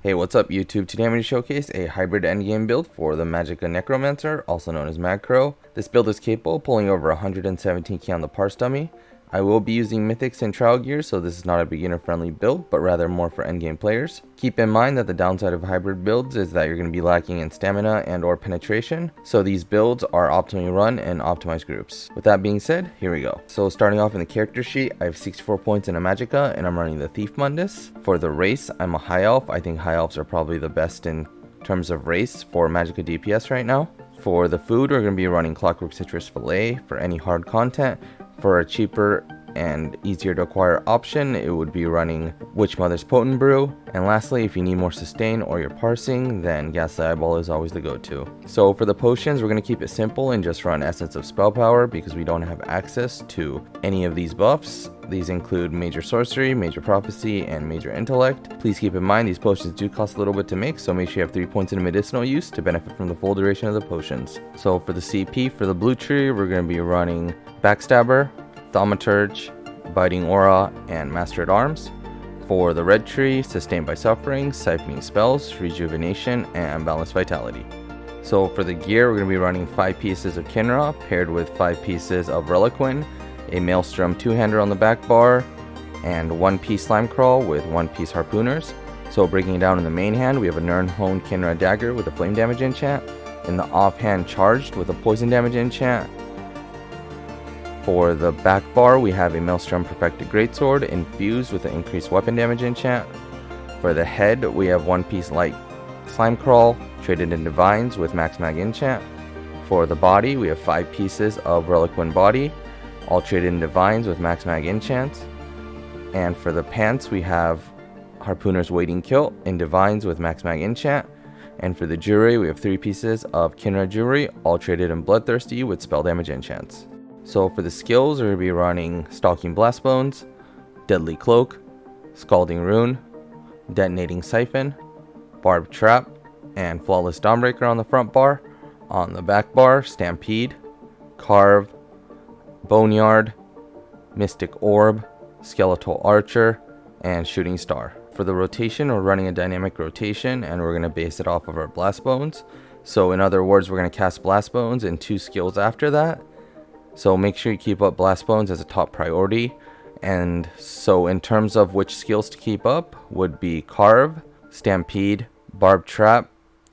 Hey, what's up YouTube? Today I'm going to showcase a hybrid endgame build for the Magicka Necromancer, also known as Magcro. This build is capable of pulling over 117k on the parse dummy. I will be using mythics and trial gear, so this is not a beginner friendly build, but rather more for endgame players. Keep in mind that the downside of hybrid builds is that you're going to be lacking in stamina and or penetration, so these builds are optimally run in optimized groups. With that being said, here we go. So starting off in the character sheet, I have 64 points in a Magicka, and I'm running the Thief Mundus. For the race, I'm a high elf. I think high elves are probably the best in terms of race for Magicka DPS right now. For the food, we're going to be running Clockwork Citrus Fillet for any hard content. For a cheaper and easier to acquire option, it would be running Witch Mother's Potent Brew. And lastly, if you need more sustain or you're parsing, then Ghastly Eyeball is always the go-to. So for the potions, we're going to keep it simple and just run Essence of Spell Power because we don't have access to any of these buffs. These include Major Sorcery, Major Prophecy, and Major Intellect. Please keep in mind these potions do cost a little bit to make, so make sure you have 3 points in medicinal use to benefit from the full duration of the potions. So for the CP, for the blue tree, we're going to be running Backstabber, Thaumaturge, Biting Aura, and Master at Arms. For the red tree, Sustained by Suffering, Siphoning Spells, Rejuvenation, and Balanced Vitality. So for the gear, we're going to be running 5 pieces of Kinra paired with 5 pieces of Reliquin, a Maelstrom 2-hander on the back bar, and 1 piece Slime Crawl with 1 piece Harpooners. So breaking it down in the main hand, we have a Nirnhone Kinra Dagger with a Flame Damage enchant, in the offhand Charged with a Poison Damage enchant. For the back bar, we have a Maelstrom Perfected Greatsword infused with an increased weapon damage enchant. For the head, we have 1 piece Light Slime Crawl traded in Divines with Max Mag enchant. For the body, we have 5 pieces of Reliquin Body, all traded in Divines with Max Mag enchants. And for the pants, we have Harpooner's Waiting Kilt in Divines with Max Mag enchant. And for the jewelry, we have 3 pieces of Kinra jewelry, all traded in Bloodthirsty with spell damage enchants. So for the skills, we're going to be running Stalking Blastbones, Deadly Cloak, Scalding Rune, Detonating Siphon, Barbed Trap, and Flawless Dawnbreaker on the front bar. On the back bar, Stampede, Carve, Boneyard, Mystic Orb, Skeletal Archer, and Shooting Star. For the rotation, we're running a dynamic rotation, and we're going to base it off of our Blast Bones. So in other words, we're going to cast Blast Bones and 2 skills after that. So make sure you keep up Blast Bones as a top priority. And so in terms of which skills to keep up would be Carve, Stampede, Barbed Trap,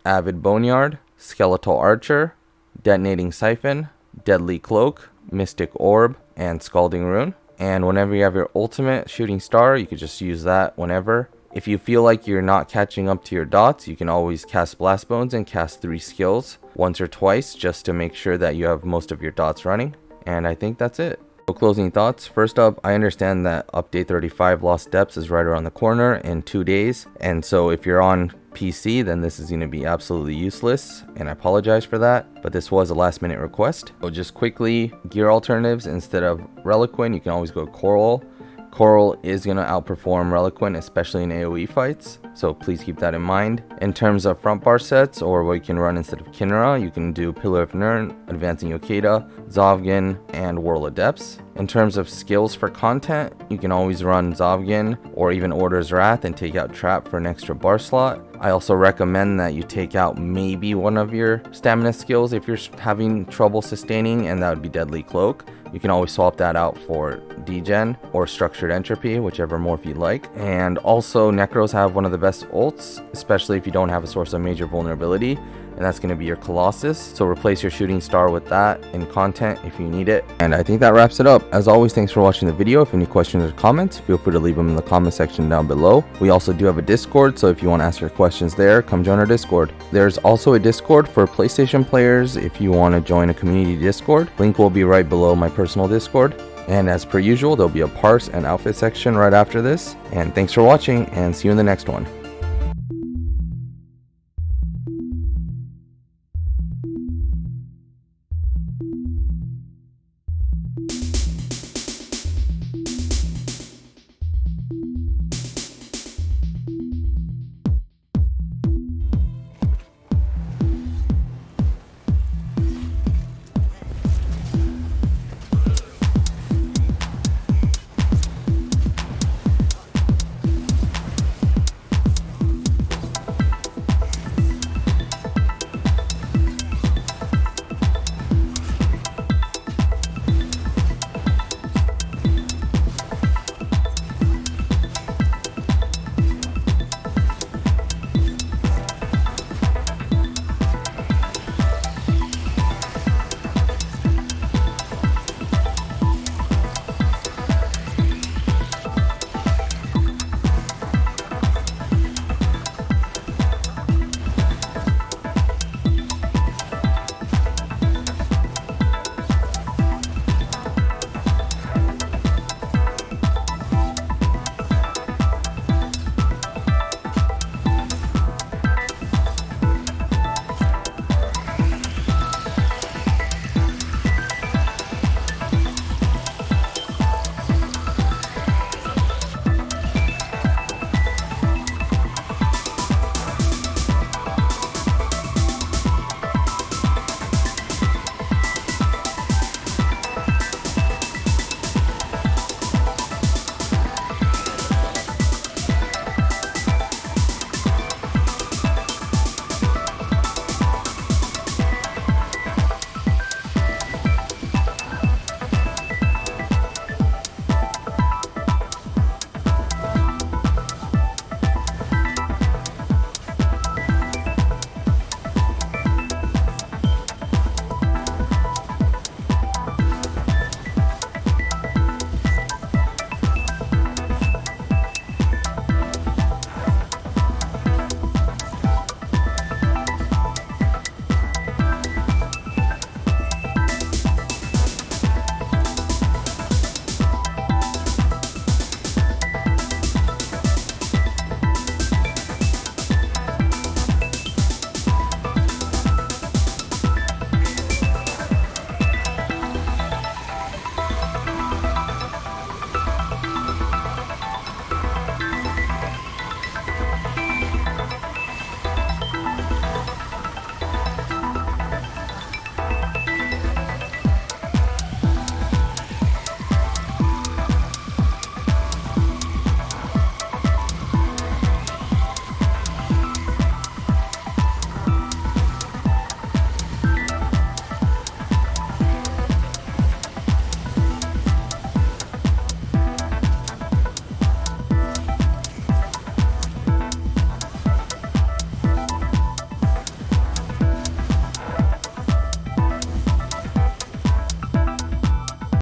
Avid Boneyard, Skeletal Archer, Detonating Siphon, Deadly Cloak, Mystic Orb, and Scalding Rune. And whenever you have your ultimate Shooting Star, you could just use that whenever. If you feel like you're not catching up to your dots, you can always cast Blast Bones and cast 3 skills once or twice just to make sure that you have most of your dots running. And I think that's it. So closing thoughts. First up, I understand that update 35 Lost Depths is right around the corner in 2 days. And so if you're on PC, then this is going to be absolutely useless. And I apologize for that. But this was a last minute request. So just quickly, gear alternatives. Instead of Reliquin, you can always go Coral. Coral is going to outperform Reliquin, especially in AoE fights, so please keep that in mind. In terms of front bar sets, or what you can run instead of Kinra, you can do Pillar of Nirn, Advancing Yokeda, Zovgin, and Whirl of Depths. In terms of skills for content, you can always run Zovgin or even Order's Wrath and take out Trap for an extra bar slot. I also recommend that you take out maybe one of your stamina skills if you're having trouble sustaining, and that would be Deadly Cloak. You can always swap that out for Degen or Structured Entropy, whichever morph you like. And also, Necros have one of the best ults, especially if you don't have a source of major vulnerability, and that's going to be your Colossus. So replace your Shooting Star with that in content if you need it. And I think that wraps it up. As always, thanks for watching the video. If you have any questions or comments, feel free to leave them in the comment section down below. We also do have a Discord, so if you want to ask your questions there, come join our Discord. There's also a Discord for PlayStation players if you want to join a community Discord. Link will be right below my personal Discord. And as per usual, there'll be a parse and outfit section right after this. And thanks for watching, and see you in the next one.